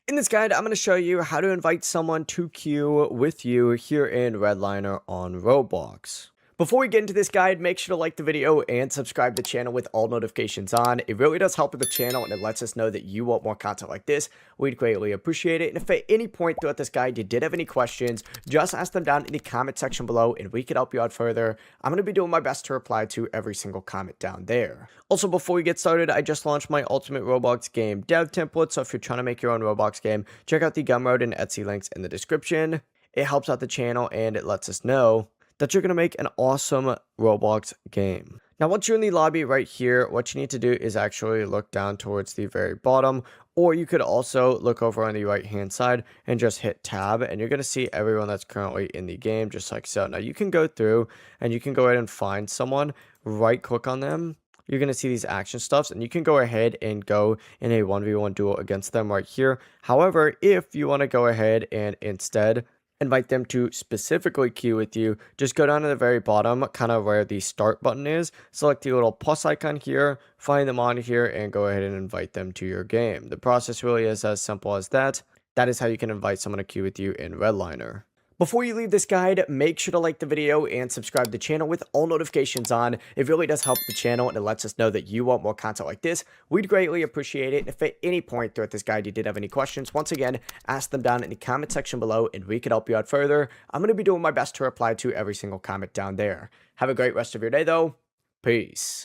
In this guide, I'm going to show you how to invite someone to queue with you here in REDLINER on Roblox. Before we get into this guide, make sure to like the video and subscribe to the channel with all notifications on. It really does help with the channel and it lets us know that you want more content like this. We'd greatly appreciate it. And if at any point throughout this guide you did have any questions, just ask them down in the comment section below and we could help you out further. I'm going to be doing my best to reply to every single comment down there. Also, before we get started, I just launched my Ultimate Roblox Game Dev Template, so if you're trying to make your own Roblox game, check out the Gumroad and Etsy links in the description. It helps out the channel and it lets us know that you're going to make an awesome Roblox game. Now, once you're in the lobby right here, what you need to do is actually look down towards the very bottom, or you could also look over on the right hand side and just hit tab, and you're going to see everyone that's currently in the game, just like so. Now, you can go through and you can go ahead and find someone, right click on them. You're going to see these action stuffs and you can go ahead and go in a 1v1 duel against them right here. However, if you want to go ahead and instead invite them to specifically queue with you, just go down to the very bottom, kind of where the start button is, select the little plus icon here, find them on here, and go ahead and invite them to your game. The process really is as simple as that. That is how you can invite someone to queue with you in REDLINER. Before you leave this guide, make sure to like the video and subscribe to the channel with all notifications on. It really does help the channel and it lets us know that you want more content like this. We'd greatly appreciate it. And if at any point throughout this guide you did have any questions, once again, ask them down in the comment section below and we could help you out further. I'm going to be doing my best to reply to every single comment down there. Have a great rest of your day though. Peace.